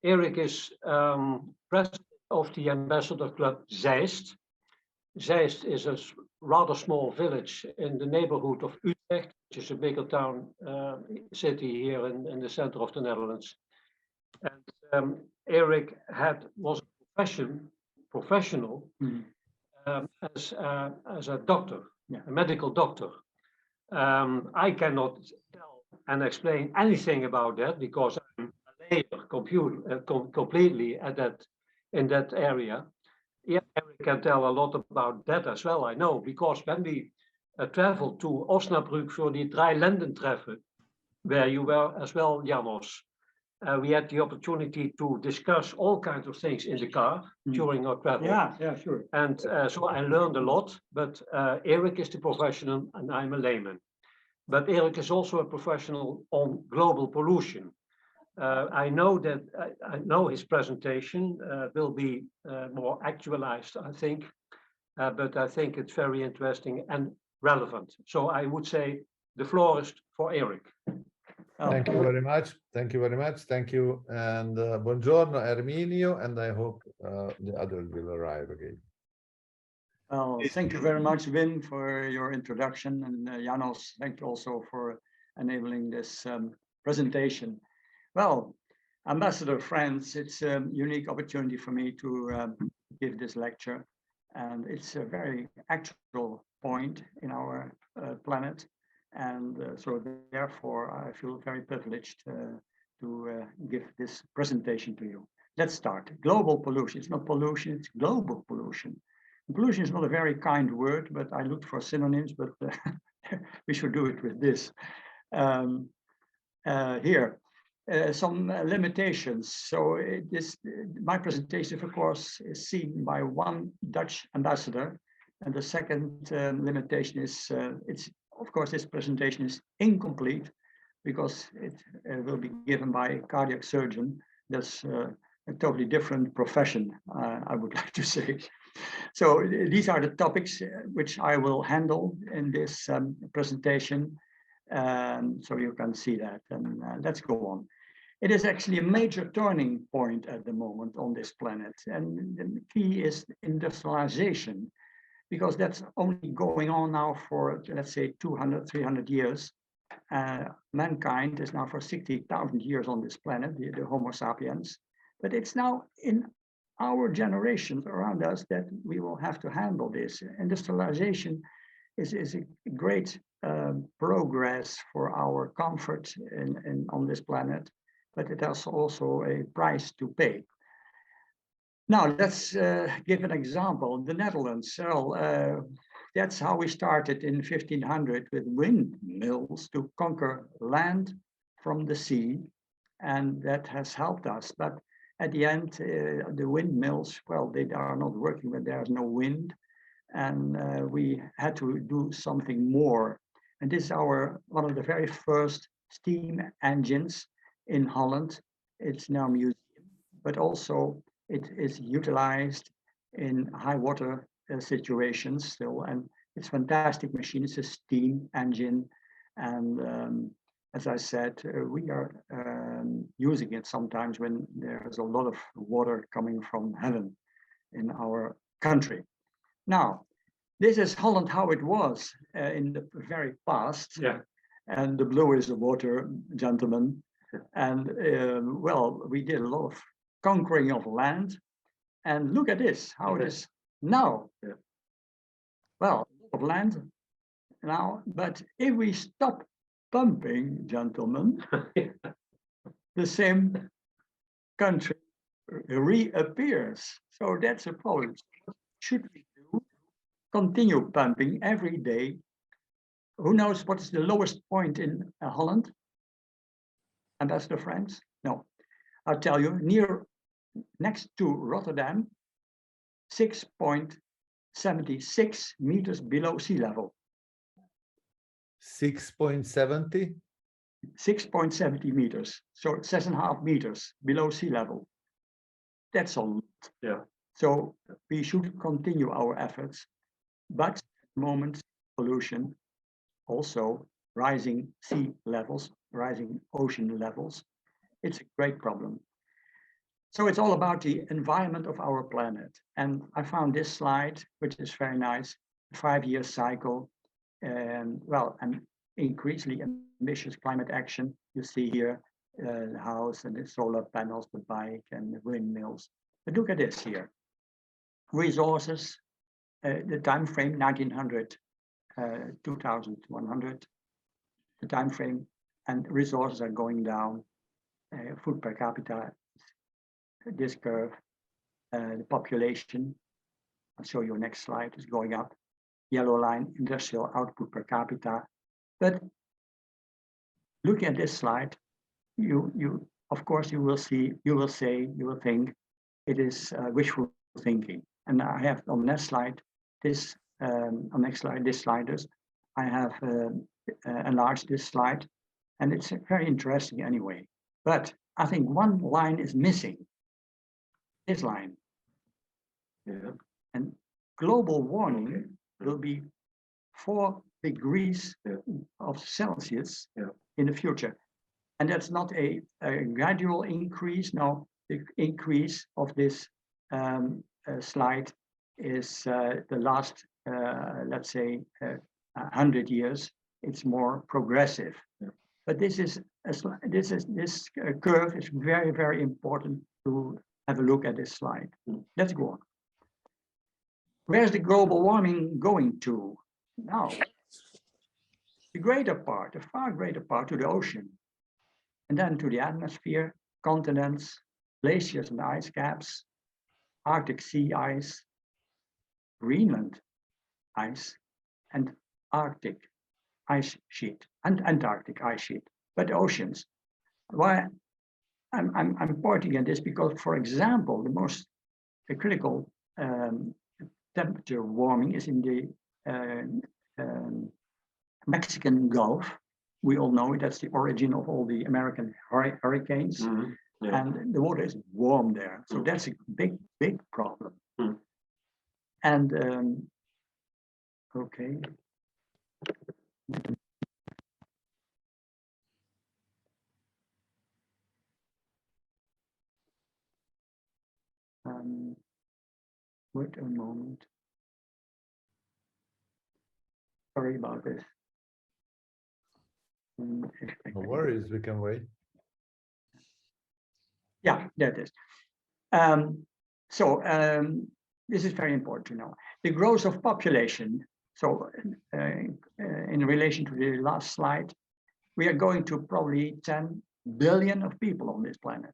Erik is president of the Ambassador Club Zeist. Zeist is a rather small village in the neighborhood of Utrecht, which is a bigger town, city here in the center of the Netherlands. And Erik was a professional as a doctor, a medical doctor. I cannot tell and explain anything about that because I'm a layer completely in that area. Yeah, Erik can tell a lot about that as well, I know, because when we traveled to Osnabrück for the Dreiländertreffen, where you were as well, Janos, we had the opportunity to discuss all kinds of things in the car during our travel. Yeah, sure. And so I learned a lot, but Erik is the professional and I'm a layman. But Erik is also a professional on global pollution. I know his presentation will be more actualized, I think, but I think it's very interesting and relevant. So I would say the floor is for Erik. Thank you very much. Thank you very much. Thank you. And buongiorno, Erminio, and I hope the others will arrive again. Well, thank you very much, Wim, for your introduction. And Janos, thank you also for enabling this presentation. Well, Ambassador friends, it's a unique opportunity for me to give this lecture. And it's a very actual point in our planet. And so therefore, I feel very privileged to give this presentation to you. Let's start. Global pollution. It's not pollution, it's global pollution. Pollution is not a very kind word, but I looked for synonyms, but we should do it with this. Here, some limitations. So my presentation, of course, is seen by one Dutch ambassador. And the second limitation is, of course, this presentation is incomplete because it will be given by a cardiac surgeon. That's a totally different profession, I would like to say. So these are the topics which I will handle in this presentation. So you can see that, and let's go on. It is actually a major turning point at the moment on this planet. And the key is industrialization, because that's only going on now for, let's say, 200, 300 years. Mankind is now for 60,000 years on this planet, the Homo sapiens. But it's now in our generations around us that we will have to handle this. Industrialization is a great progress for our comfort on this planet, but it has also a price to pay. Now, let's give an example. The Netherlands, so that's how we started in 1500 with windmills to conquer land from the sea, and that has helped us. But at the end, the windmills, well, they are not working when there's no wind, and we had to do something more. And this is one of the very first steam engines in Holland. It's now a museum, but also it is utilized in high water situations still, and it's a fantastic machine. It's a steam engine, and as I said, we are using it sometimes when there's a lot of water coming from heaven in our country. Now, this is Holland how it was in the very past. Yeah. And the blue is the water, gentlemen. And well, we did a lot of conquering of land. And look at this, how it is now. Yeah. Well, a lot of land now, but if we stop pumping, gentlemen, the same country reappears. So that's a problem. What should we do? Continue pumping every day. Who knows what is the lowest point in Holland? Ambassador friends? No, I'll tell you, next to Rotterdam, 6.76 meters below sea level. 6.70? 6.70 meters. So it's 6.5 meters below sea level. That's a lot. Yeah. So we should continue our efforts. But at the moment, pollution, also rising sea levels, rising ocean levels, it's a great problem. So it's all about the environment of our planet. And I found this slide, which is very nice, 5-year cycle, and well, an increasingly ambitious climate action. You see here the house and the solar panels, the bike and the windmills. But look at this here. Resources, the time frame 1900, 2100, the time frame, and resources are going down. Food per capita, this curve, the population, I'll show you next slide, is going up. Yellow line, industrial output per capita. But looking at this slide, you of course you will think it is wishful thinking. And I have on the next slide this sliders. I have enlarged this slide, and it's very interesting anyway. But I think one line is missing. This line. Yeah. And global warming will be 4 degrees of Celsius in the future. And that's not a gradual increase. No, the increase of this slide is the last, let's say, 100 years. It's more progressive. Yeah. But this curve is very, very important to have a look at this slide. Let's go on. Where's the global warming going to now? The far greater part to the ocean, and then to the atmosphere, continents, glaciers and ice caps, Arctic sea ice, Greenland ice, and Arctic ice sheet, and Antarctic ice sheet, but oceans. Why I'm pointing at this because, for example, the most critical temperature warming is in the Mexican Gulf. We all know that's the origin of all the American hurricanes. Mm-hmm. Yeah. And the water is warm there. So that's a big, big problem. Mm. And okay. Wait a moment. Sorry about this. No worries, we can wait. Yeah, there it is. This is very important to know. The growth of population. So in relation to the last slide, we are going to probably 10 billion of people on this planet.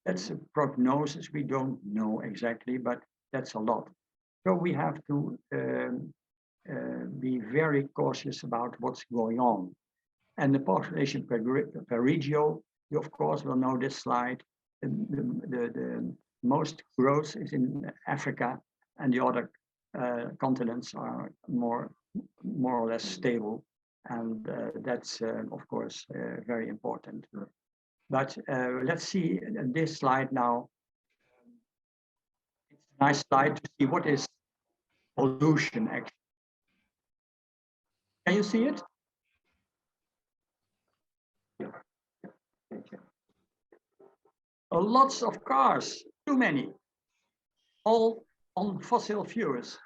That's a prognosis. We don't know exactly, but that's a lot. So we have to be very cautious about what's going on. And the population per regio, you of course will know this slide. The most growth is in Africa, and the other continents are more or less stable. And that's, of course, very important. But let's see this slide now. It's a nice slide to see what is pollution actually. Can you see it? Lots of cars, too many, all on fossil fuels.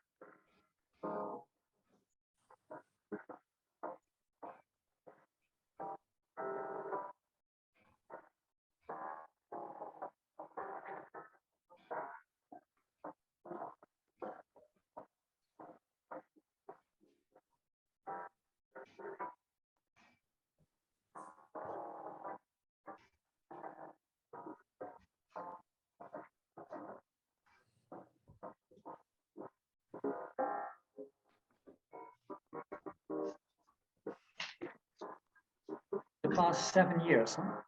The past 7 years, huh?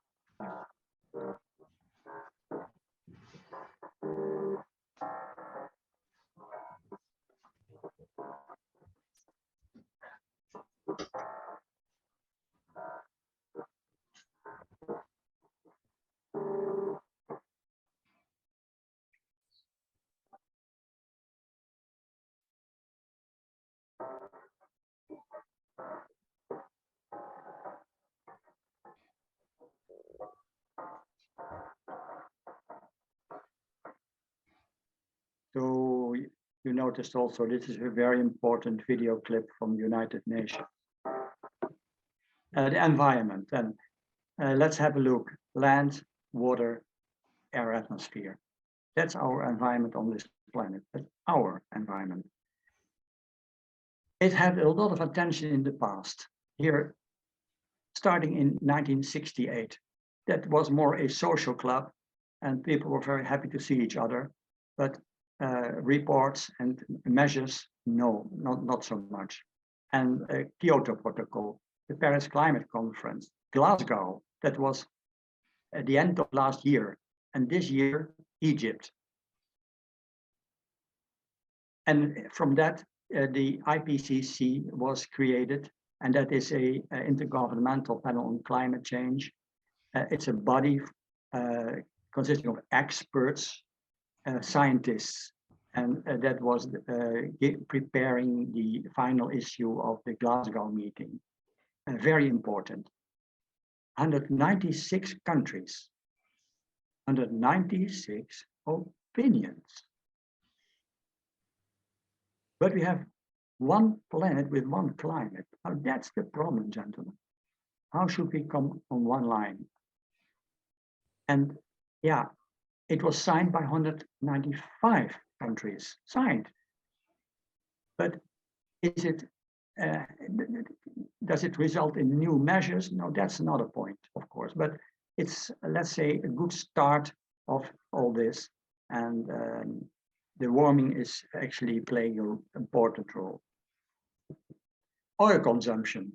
you noticed also this is a very important video clip from the United Nations. The environment, and let's have a look. Land, water, air, atmosphere. That's our environment on this planet. That's our environment. It had a lot of attention in the past. Here, starting in 1968, that was more a social club, and people were very happy to see each other. But reports and measures, no, not so much. And Kyoto Protocol, the Paris Climate Conference, Glasgow, that was at the end of last year, and this year, Egypt. And from that, the IPCC was created, and that is a intergovernmental panel on climate change. It's a body consisting of experts, scientists, and that was preparing the final issue of the Glasgow meeting. Very important. 196 countries, 196 opinions. But we have one planet with one climate. Now that's the problem, gentlemen. How should we come on one line? And yeah, it was signed by 195 countries, signed. But is it, does it result in new measures? No, that's another point, of course. But it's, let's say, a good start of all this. And the warming is actually playing an important role. Oil consumption.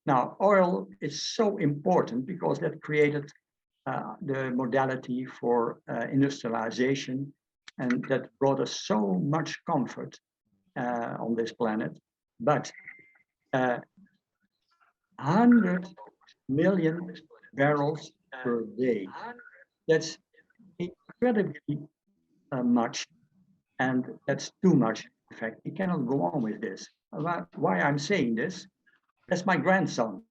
Now, oil is so important because that created the modality for industrialization, and that brought us so much comfort on this planet. But 100 million barrels per day. That's incredibly much, and that's too much. In fact, we cannot go on with this. Why I'm saying this? That's my grandson.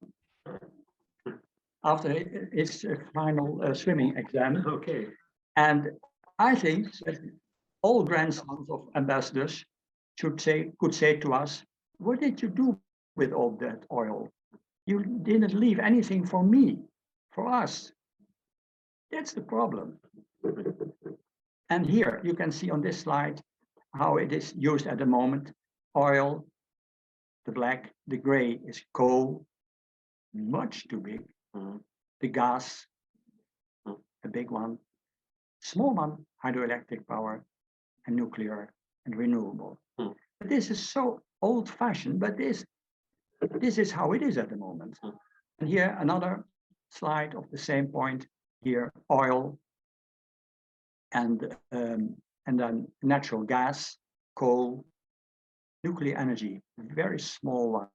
After his final swimming exam. Okay. And I think that all grandsons of ambassadors could say to us, what did you do with all that oil? You didn't leave anything for me, for us. That's the problem. And here you can see on this slide how it is used at the moment. Oil, the black, the gray is coal, much too big. The gas, a big one. Small one, hydroelectric power, and nuclear and renewable. But this is so old-fashioned, but this is how it is at the moment. And here another slide of the same point. Here, oil, and then natural gas, coal, nuclear energy, very small one.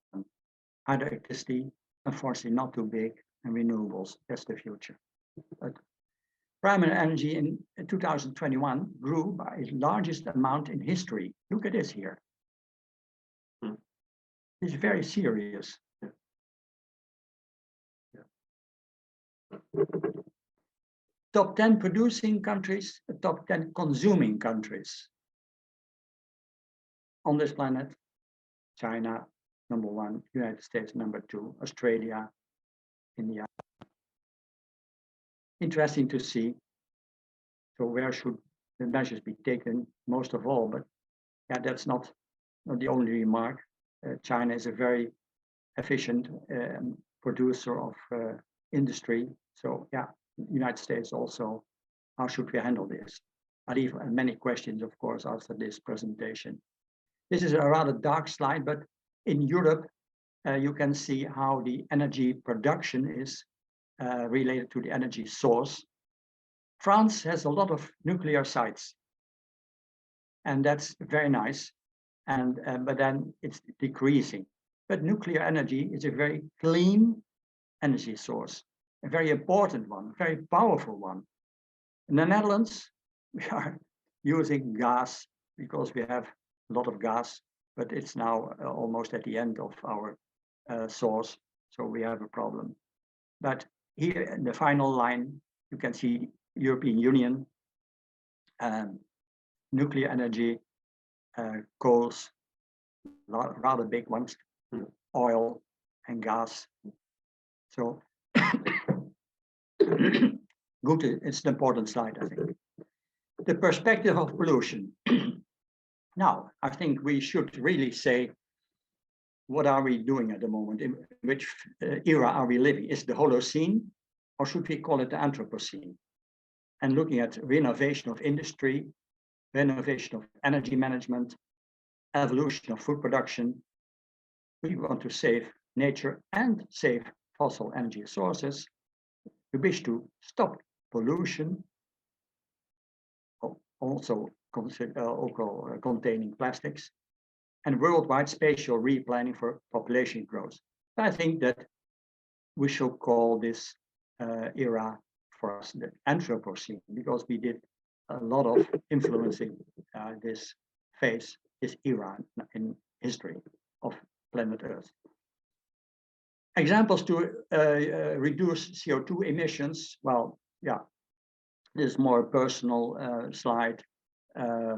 Hydroelectricity, unfortunately not too big, and renewables, that's the future. But primary energy in 2021 grew by its largest amount in history. Look at this here. It's very serious. Top 10 producing countries, top 10 consuming countries on this planet. China, number 1, United States, number 2, Australia, India. Interesting to see. So where should the measures be taken most of all? But yeah, that's not the only remark. China is a very efficient producer of industry. So yeah, United States also, how should we handle this? I leave many questions, of course, after this presentation. This is a rather dark slide, but in Europe, you can see how the energy production is related to the energy source. France has a lot of nuclear sites, and that's very nice. And but then it's decreasing. But nuclear energy is a very clean energy source, a very important one, very powerful one. In the Netherlands, we are using gas because we have a lot of gas, but it's now almost at the end of our source, so we have a problem. But here in the final line, you can see European Union, nuclear energy, coals, rather big ones, oil and gas. So good, it's an important slide, I think. The perspective of pollution. Now, I think we should really say, what are we doing at the moment? In which era are we living? Is it the Holocene, or should we call it the Anthropocene? And looking at renovation of industry, renovation of energy management, evolution of food production, we want to save nature and save fossil energy sources. We wish to stop pollution, also containing plastics, and worldwide spatial replanning for population growth. I think that we should call this era for us the Anthropocene, because we did a lot of influencing this phase, this era in history of planet Earth. Examples to reduce CO2 emissions. Well, yeah, this is more personal slide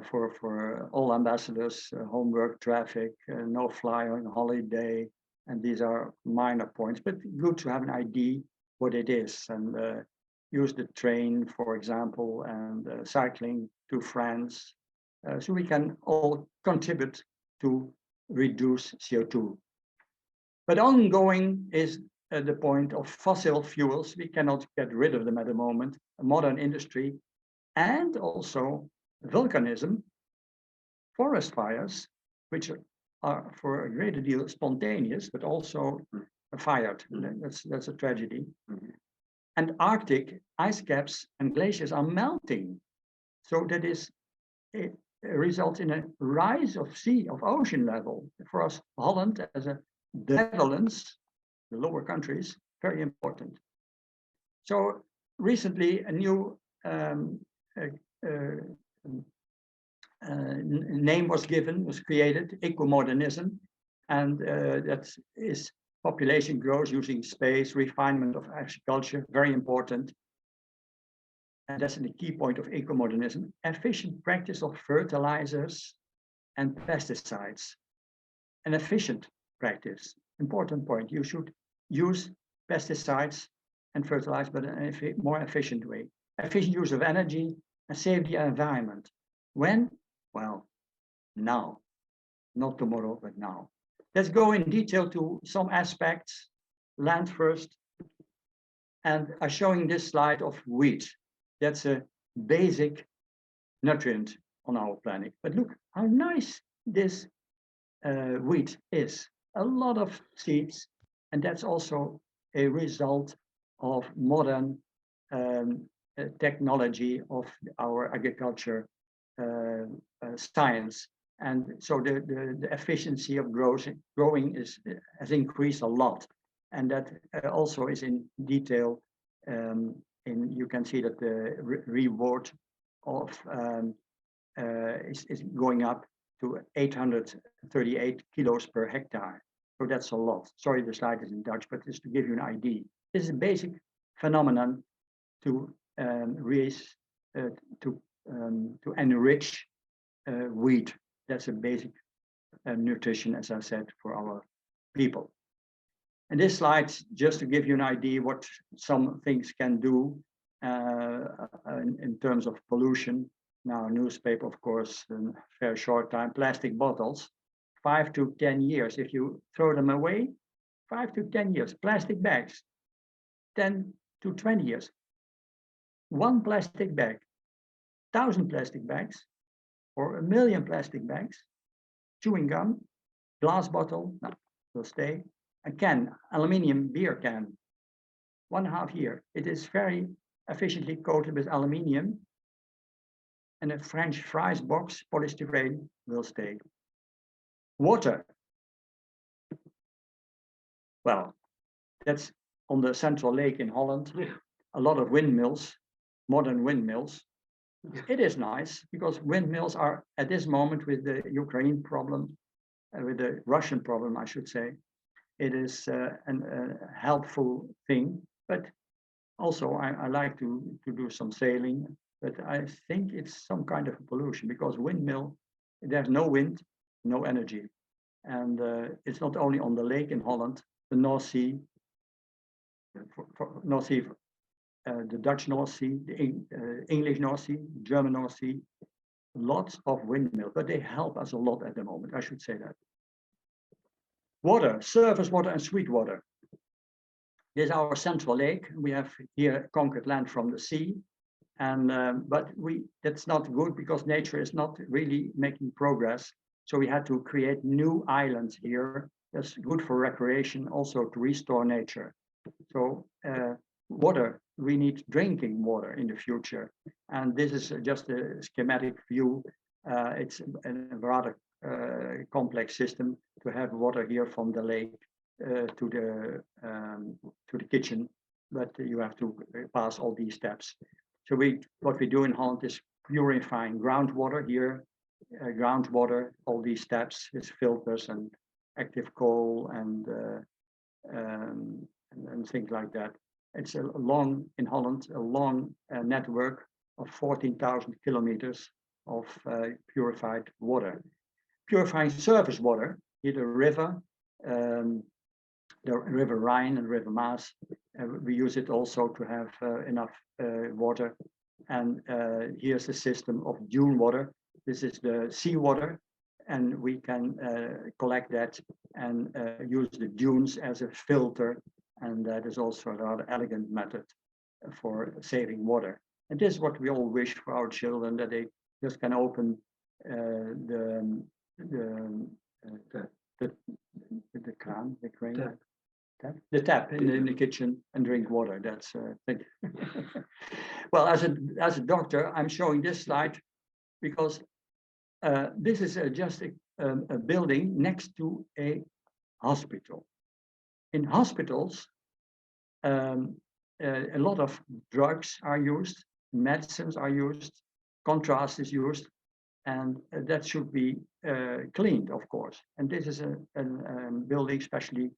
for all ambassadors, homework, traffic, no fly on holiday, and these are minor points, but good to have an idea what it is, and use the train, for example, and cycling to France, so we can all contribute to reduce CO2. But ongoing is the point of fossil fuels. We cannot get rid of them at the moment. A modern industry, and also volcanism, forest fires, which are for a greater deal spontaneous, but also fired. That's a tragedy. And Arctic ice caps and glaciers are melting. So that is, it results in a rise of ocean level. For us, Holland, as the Netherlands, the lower countries, very important. So recently, a new name was created, eco-modernism, and that is population growth using space, refinement of agriculture, very important. And that's the key point of eco-modernism. Efficient practice of fertilizers and pesticides. An efficient practice, important point. You should use pesticides and fertilize, but in a more efficient way. Efficient use of energy and save the environment. When? Well, now. Not tomorrow, but now. Let's go in detail to some aspects. Land first. And I'm showing this slide of wheat. That's a basic nutrient on our planet. But look how nice this wheat is. A lot of seeds, and that's also a result of modern technology of our agriculture science. And so the efficiency of growing has increased a lot. And that also is in detail. You can see that the reward of is going up to 838 kilos per hectare. So that's a lot. Sorry, the slide is in Dutch, but just to give you an idea. This is a basic phenomenon to enrich wheat. That's a basic nutrition, as I said, for our people. And this slide, just to give you an idea what some things can do in terms of pollution. Now, newspaper, of course, in a very short time, plastic bottles, 5 to 10 years. If you throw them away, 5 to 10 years. Plastic bags, 10 to 20 years. One plastic bag, 1,000 plastic bags, or 1 million plastic bags. Chewing gum, glass bottle, no, will stay. A can, aluminium beer can, 1.5 year. It is very efficiently coated with aluminium. And a French fries box, polystyrene, will stay. Water. Well, that's on the Central Lake in Holland. A lot of windmills, modern windmills. It is nice because windmills are at this moment with the Ukraine problem, with the Russian problem, I should say. It is a helpful thing, but also I like to do some sailing, but I think it's some kind of pollution because windmill there's no wind, no energy. And it's not only on the lake in Holland, the North Sea, North Sea, the Dutch North Sea, the English North Sea, German North Sea, lots of windmills, but they help us a lot at the moment, I should say that. Water, surface water and sweet water. This is our central lake. We have here conquered land from the sea. And but that's not good because nature is not really making progress. So we had to create new islands here. That's good for recreation, also to restore nature. So water, we need drinking water in the future. And this is just a schematic view. It's a rather complex system to have water here from the lake to the kitchen, but you have to pass all these steps. So what we do in Holland is purifying groundwater here, groundwater, all these steps, is filters and active coal and things like that. It's in Holland, a long network of 14,000 kilometers of purified water. Purifying surface water, here the river Rhine and River Maas. We use it also to have enough water. And here's a system of dune water. This is the seawater, and we can collect that and use the dunes as a filter. And that is also a rather elegant method for saving water. And this is what we all wish for our children, that they just can open the kraan, the tap in the kitchen and drink water. That's thing. Well, as a doctor, I'm showing this slide because this is just a building next to a hospital. In hospitals, a lot of drugs are used, medicines are used, contrast is used, and that should be cleaned, of course. And this is a building especially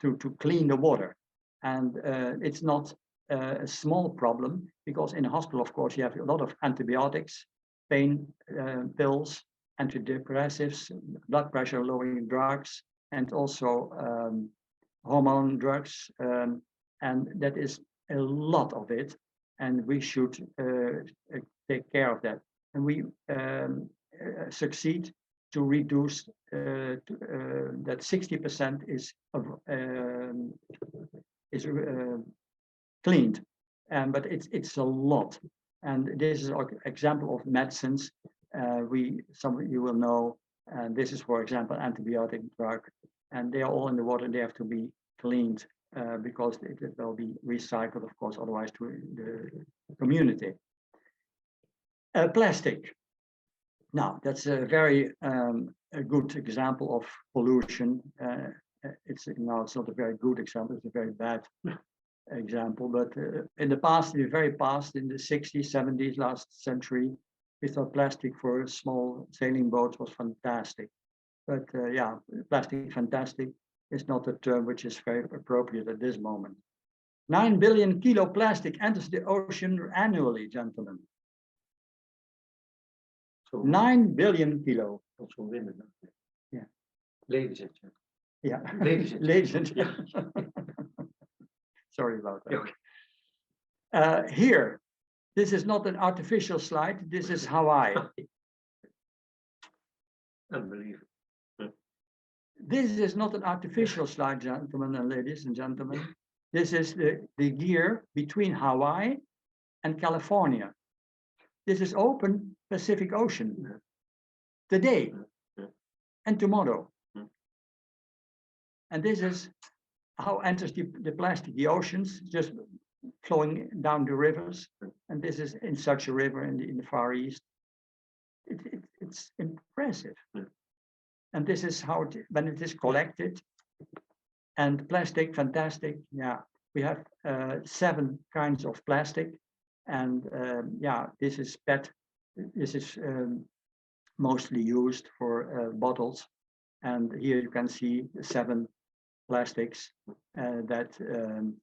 to clean the water. And it's not a small problem, because in a hospital, of course, you have a lot of antibiotics, pain pills, antidepressives, blood pressure lowering drugs, and also hormone drugs. And that is a lot of it. And we should take care of that. And we succeed to reduce that 60% is cleaned, but it's a lot. And this is an example of medicines. Some of you will know, and this is, for example, antibiotic drug, and they are all in the water. They have to be cleaned because it will be recycled, of course, otherwise to the community. Plastic. Now, that's a very a good example of pollution. It's not a very good example, it's a very bad example, but in the past, in the very past, in the 60s, 70s, last century, we thought plastic for small sailing boats was fantastic. But yeah, plastic fantastic is not a term which is very appropriate at this moment. 9 billion kilo plastic enters the ocean annually, gentlemen. 9 billion kilo. Also women. Yeah. Ladies and gentlemen. Yeah. Ladies and gentlemen. Sorry about that. Here, this is not an artificial slide. This is Hawaii. Unbelievable. This is not an artificial slide, gentlemen and ladies and gentlemen. This is the gear between Hawaii and California. This is open Pacific Ocean today and tomorrow. And this is how enters the plastic, the oceans, just flowing down the rivers. And this is in such a river in the Far East. It's impressive. And this is how when it is collected. And plastic, fantastic. Yeah, we have 7 kinds of plastic. And yeah, this is PET. This is mostly used for bottles. And here you can see the 7 plastics that,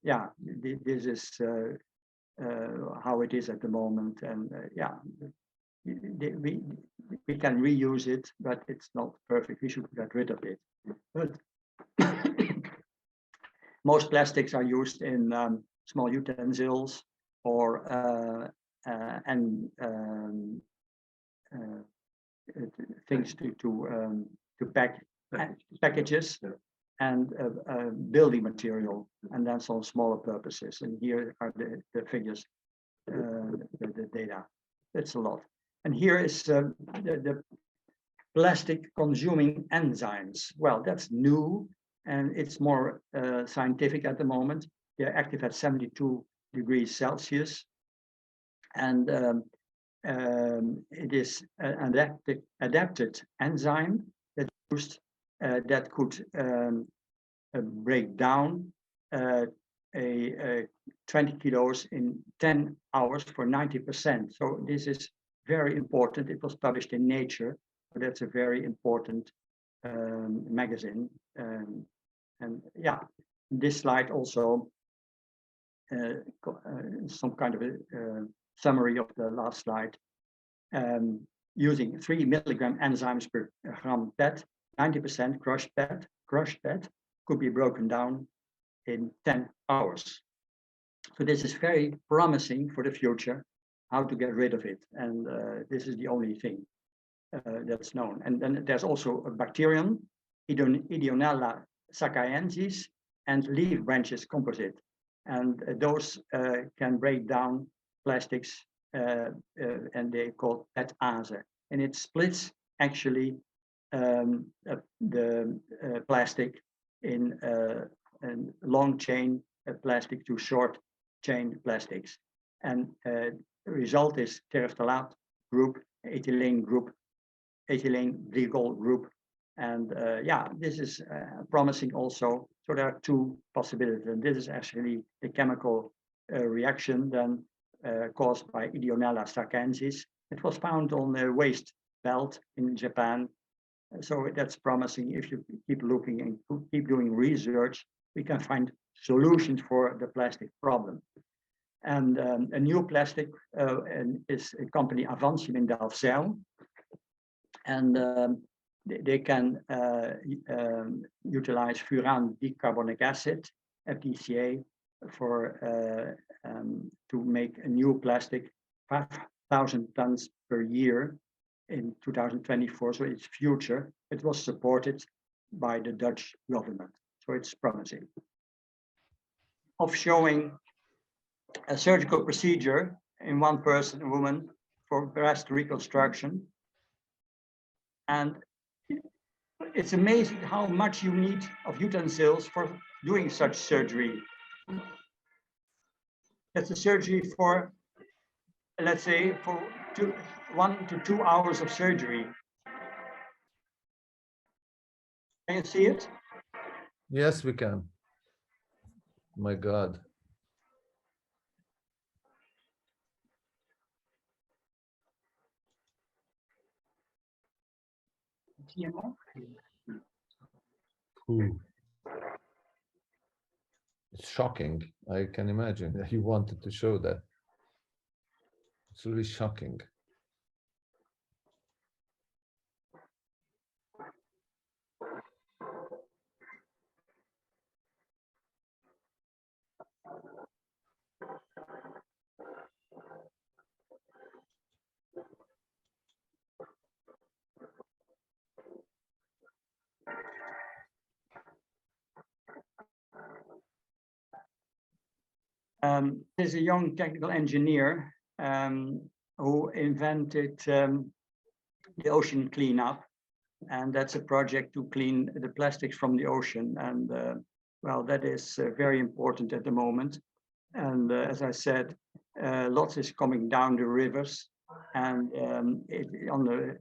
yeah, this is how it is at the moment. And yeah, we can reuse it, but it's not perfect. We should get rid of it. But most plastics are used in small utensils or things to pack packages and building material, and that's on smaller purposes. And here are the figures, the data. That's a lot. And here is the plastic consuming enzymes. Well, that's new, and it's more scientific at the moment. They're active at 72 degrees Celsius, and it is an adapted enzyme that used that could break down 20 kilos in 10 hours for 90%. So this is very important. It was published in Nature, so that's a very important magazine. And yeah, this slide also some kind of a summary of the last slide. Using 3 milligram enzymes per gram PET, 90% crushed PET could be broken down in 10 hours. So this is very promising for the future, how to get rid of it. And this is the only thing that's known. And then there's also a bacterium, Ideonella sacchaensis, and leaf branches composite. And those can break down plastics, and they call PETase. And it splits actually the plastic in long chain plastic to short chain plastics. And the result is terephthalate group, ethylene glycol group. And yeah, this is promising also. So there are 2 possibilities. And this is actually the chemical reaction then caused by Ideonella sacchaensis. It was found on the waste belt in Japan. So that's promising. If you keep looking and keep doing research, we can find solutions for the plastic problem. And a new plastic is a company Avantium in Delfzijl. And they can utilize furan dicarbonic acid, FDCA, for to make a new plastic, 5,000 tons per year in 2024. So it's future. It was supported by the Dutch government. So it's promising. Of showing a surgical procedure in one person, a woman, for breast reconstruction. And it's amazing how much you need of utensils for doing such surgery. That's a surgery for, let's say, for 1 to 2 hours of surgery. Can you see it? Yes, we can. My God. Ooh. It's shocking. I can imagine that you wanted to show that. It's really shocking. There's a young technical engineer who invented the ocean cleanup, and that's a project to clean the plastics from the ocean. And well, that is very important at the moment. And as I said, lots is coming down the rivers, and on the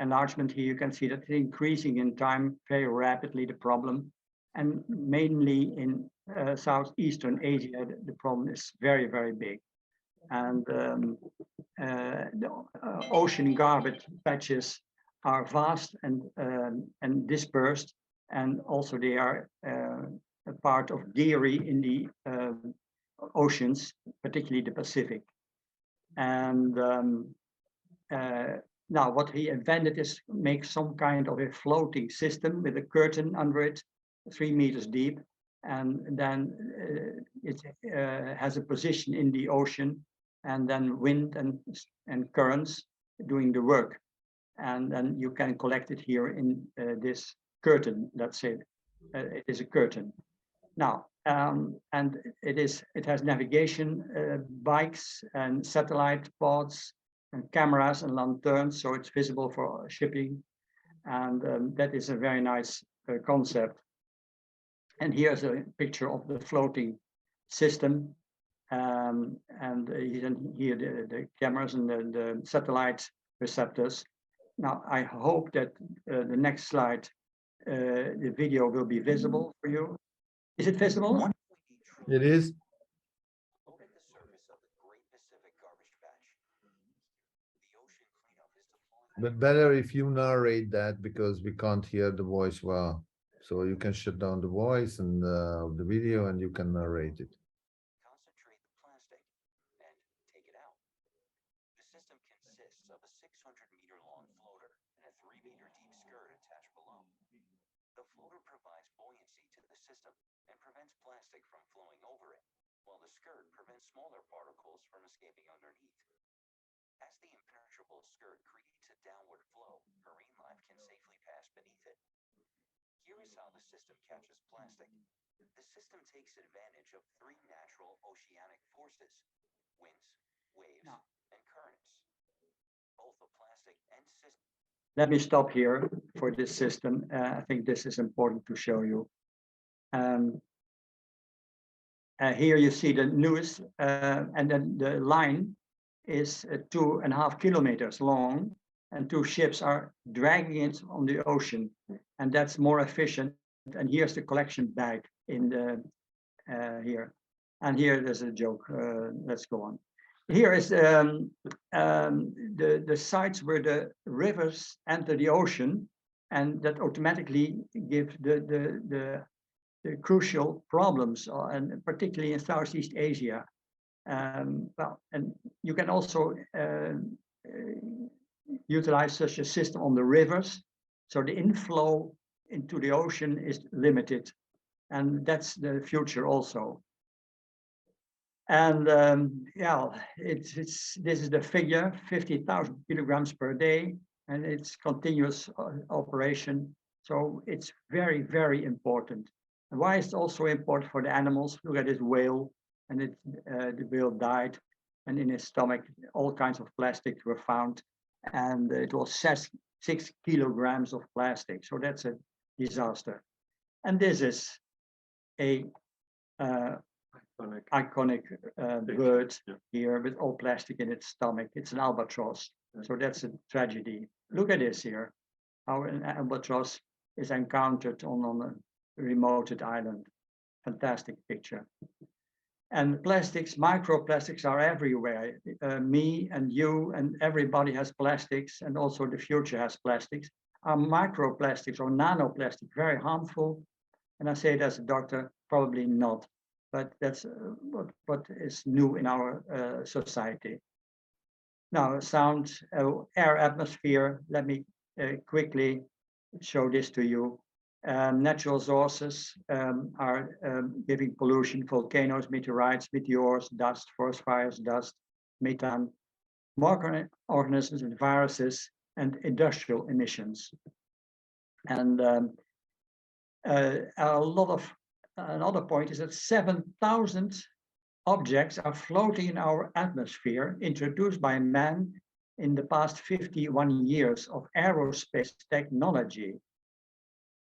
enlargement here, you can see that it's increasing in time very rapidly, the problem. And mainly in Southeastern Asia, the problem is very, very big. And the ocean garbage patches are vast and dispersed, and also they are a part of dairy in the oceans, particularly the Pacific. And now what he invented is make some kind of a floating system with a curtain under it, 3 meters deep, and then it has a position in the ocean, and then wind and currents doing the work, and then you can collect it here in this curtain. Let's say it is a curtain. Now, and it has navigation bikes and satellite pods and cameras and lanterns, so it's visible for shipping, and that is a very nice concept. And here's a picture of the floating system, and here the cameras and the satellite receptors. Now, I hope that the next slide, the video will be visible for you. Is it visible? It is. But better if you narrate that, because we can't hear the voice well. So you can shut down the voice and the video, and you can narrate it. Concentrate the plastic and take it out. The system consists of a 600-meter long floater and a 3-meter deep skirt attached below. The floater provides buoyancy to the system and prevents plastic from flowing over it, while the skirt prevents smaller particles from escaping underneath. As the impenetrable skirt creates a downward flow, marine life can safely pass beneath it. Here is how the system catches plastic. The system takes advantage of 3 natural oceanic forces: winds, waves, and currents. Both the plastic and system. Let me stop here for this system. I think this is important to show you. Here you see the newest, and then the line is 2.5 kilometers long, and 2 ships are dragging it on the ocean, and that's more efficient. And here's the collection bag in the here, and here there's a joke. Let's go on. Here is the sites where the rivers enter the ocean, and that automatically give the crucial problems, and particularly in Southeast Asia. Well, and you can also utilize such a system on the rivers, so the inflow into the ocean is limited, and that's the future also. And yeah, this is the figure: 50,000 kilograms per day, and it's continuous operation. So it's very, very important. And why is it also important for the animals? Look at this whale, and the whale died, and in his stomach all kinds of plastics were found, and it was 6 kilograms of plastic. So that's a disaster. And this is a iconic bird here with all plastic in its stomach. It's an albatross. So that's a tragedy. Look at this here, how an albatross is encountered on a remote island. Fantastic picture. And plastics, microplastics are everywhere. Me and you and everybody has plastics, and also the future has plastics. Are microplastics or nanoplastic very harmful? And I say it as a doctor, probably not. But that's what is new in our society. Now, sound, air, atmosphere. Let me quickly show this to you. Natural sources are giving pollution: volcanoes, meteorites, meteors, dust, forest fires, dust, methane, microorganisms and viruses, and industrial emissions. And another point is that 7,000 objects are floating in our atmosphere, introduced by man in the past 51 years of aerospace technology.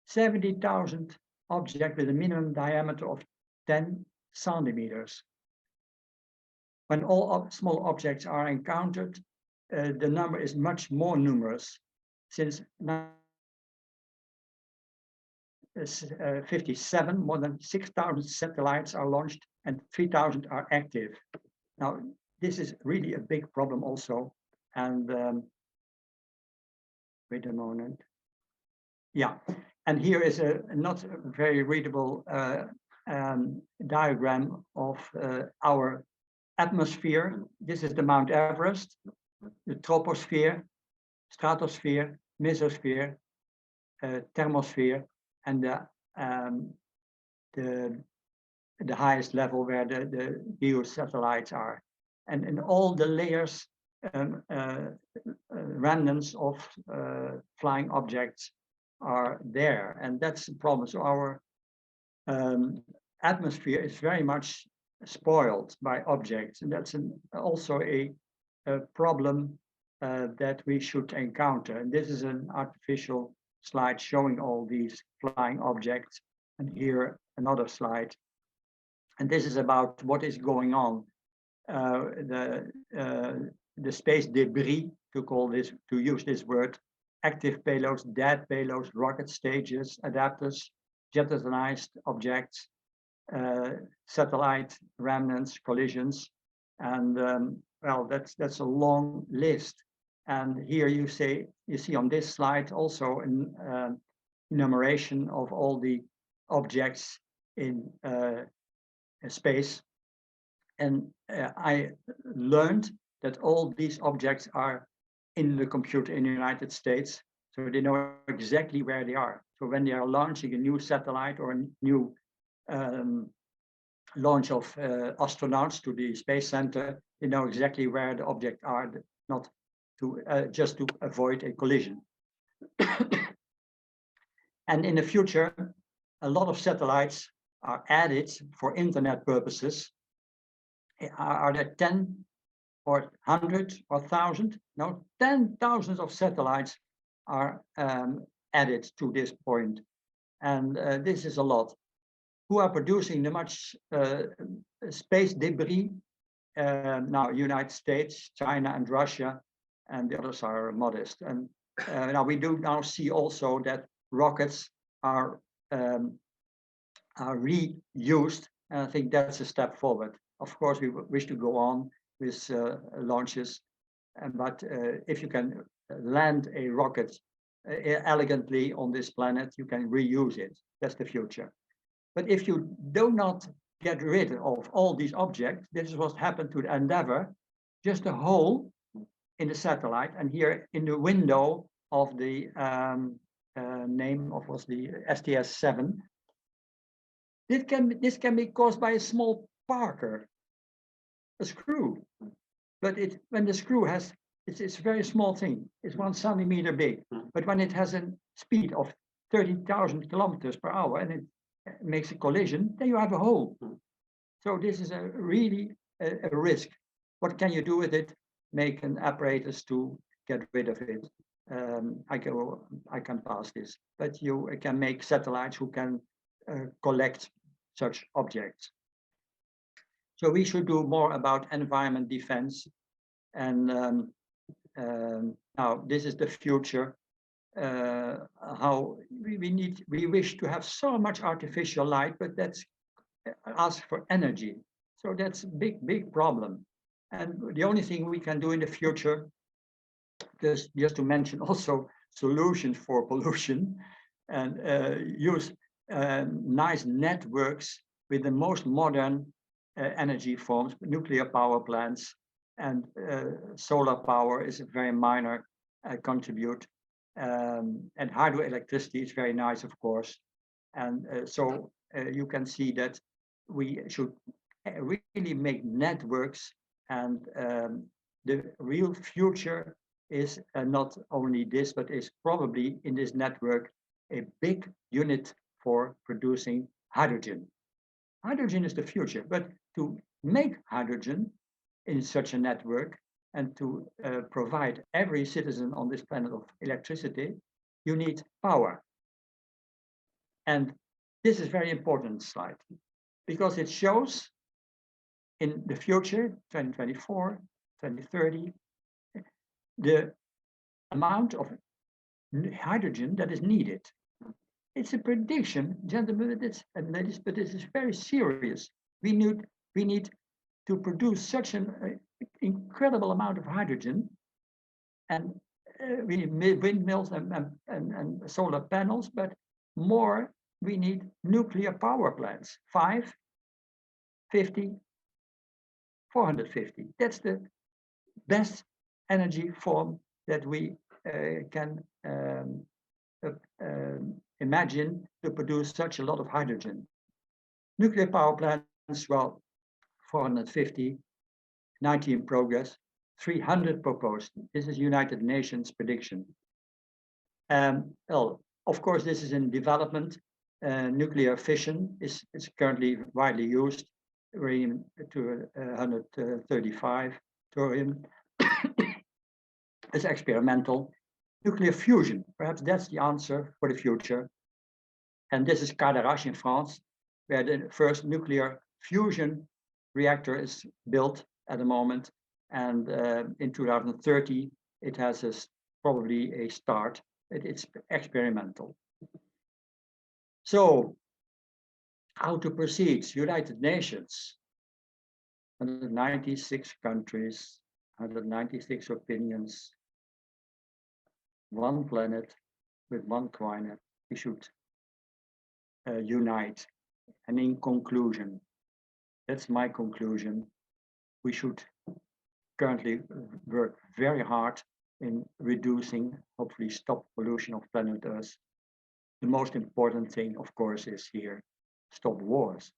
70,000 objects with a minimum diameter of 10 centimeters. When all small objects are encountered, the number is much more numerous. Since 1957, more than 6,000 satellites are launched and 3,000 are active. Now, this is really a big problem also. And wait a moment. Yeah, and here is a not very readable diagram of our atmosphere. This is the Mount Everest. the troposphere, stratosphere, mesosphere, thermosphere, and the highest level where the geosatellites are. And in all the layers, remnants of flying objects are there, and that's the problem. So our atmosphere is very much spoiled by objects, and that's also a problem that we should encounter. And this is an artificial slide showing all these flying objects, and here another slide. And this is about what is going on. The space debris, to use this word, active payloads, dead payloads, rocket stages, adapters, jettisonized objects, satellite remnants, collisions, and well, that's a long list. And here you see on this slide also an enumeration of all the objects in space. And I learned that all these objects are in the computer in the United States, so they know exactly where they are. So when they are launching a new satellite or a new launch of astronauts to the Space Center, they know exactly where the objects are, not to just to avoid a collision. And in the future, a lot of satellites are added for internet purposes. Are there 10 or 100 or 1,000? No, 10,000 of satellites are added to this point. And this is a lot. Who are producing the much space debris? Now, United States, China, and Russia, and the others are modest. And now we do now see also that rockets are reused, and I think that's a step forward. Of course, we wish to go on with launches, but if you can land a rocket elegantly on this planet, you can reuse it. That's the future. But if you do not get rid of all these objects, this is what happened to the Endeavour, just a hole in the satellite, and here in the window of the name of was the STS-7. This can be caused by a small Parker, a screw, but when the screw has, it's a very small thing. It's 1 centimeter big, but when it has a speed of 30,000 kilometers per hour and it makes a collision, then you have a hole. So this is really a risk. What can you do with it? Make an apparatus to get rid of it. I can pass this, but you can make satellites who can collect such objects. So we should do more about environment defense. And now this is the future. How we wish to have so much artificial light, but that's ask for energy. So that's a big problem. And the only thing we can do in the future, just to mention also solutions for pollution, and use nice networks with the most modern energy forms, nuclear power plants, and solar power is a very minor contribute. And hydroelectricity is very nice, of course. And so you can see that we should really make networks, and the real future is not only this, but is probably in this network a big unit for producing hydrogen. Hydrogen is the future, but to make hydrogen in such a network and to provide every citizen on this planet of electricity, you need power. And this is very important slide, because it shows in the future, 2024, 2030, the amount of hydrogen that is needed. It's a prediction, gentlemen, and ladies, but this is very serious. We need to produce such an incredible amount of hydrogen, and we need windmills and solar panels, but more, we need nuclear power plants, 5, 50, 450. That's the best energy form that we can imagine to produce such a lot of hydrogen. Nuclear power plants, well, 450, 90 in progress, 300 proposed. This is United Nations prediction. Well, of course, this is in development. Nuclear fission is currently widely used, uranium to 135, thorium. It's experimental. Nuclear fusion, perhaps that's the answer for the future. And this is Cadarache in France, where the first nuclear fusion reactor is built at the moment. And in 2030, it has probably a start. It's experimental. So, how to proceed? United Nations, 196 countries, 196 opinions, one planet with one climate. We should unite. And in conclusion, that's my conclusion, we should currently work very hard in reducing, hopefully stop pollution of planet Earth. The most important thing, of course, is here, stop wars.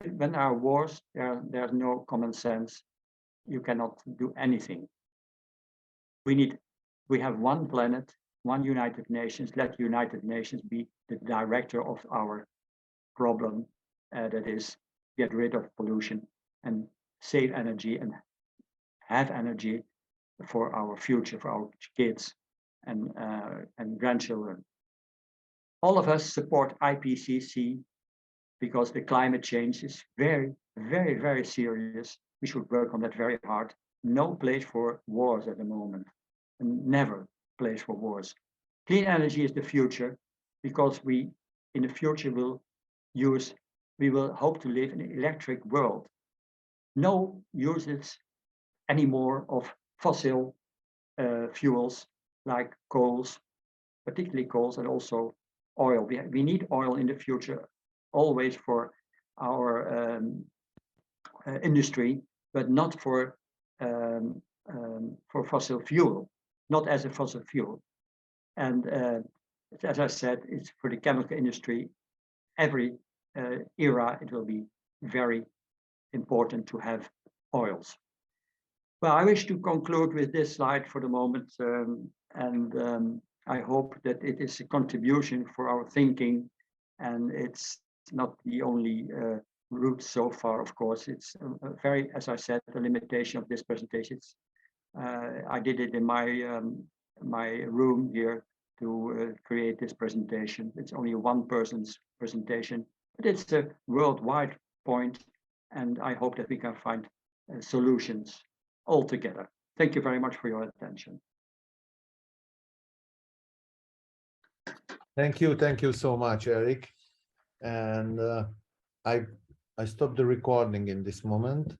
When there are wars, there's no common sense. You cannot do anything. We have one planet, one United Nations. Let United Nations be the director of our problem, that is, get rid of pollution and save energy and have energy for our future, for our kids and grandchildren. All of us support IPCC because the climate change is very, very, very serious. We should work on that very hard. No place for wars at the moment, and never place for wars. Clean energy is the future because we, in the future, we will hope to live in an electric world. No uses anymore of fossil fuels like coals, particularly coals, and also oil. We need oil in the future, always for our industry, but not for fossil fuel, not as a fossil fuel. And as I said, it's for the chemical industry. Every era, it will be very important to have oils. Well, I wish to conclude with this slide for the moment, and I hope that it is a contribution for our thinking, and it's not the only route so far, of course. It's a very, as I said, the limitation of this presentation. I did it in my room here to create this presentation. It's only one person's presentation, but it's a worldwide point, and I hope that we can find solutions all together. Thank you very much for your attention. Thank you so much, Erik. And I stopped the recording in this moment.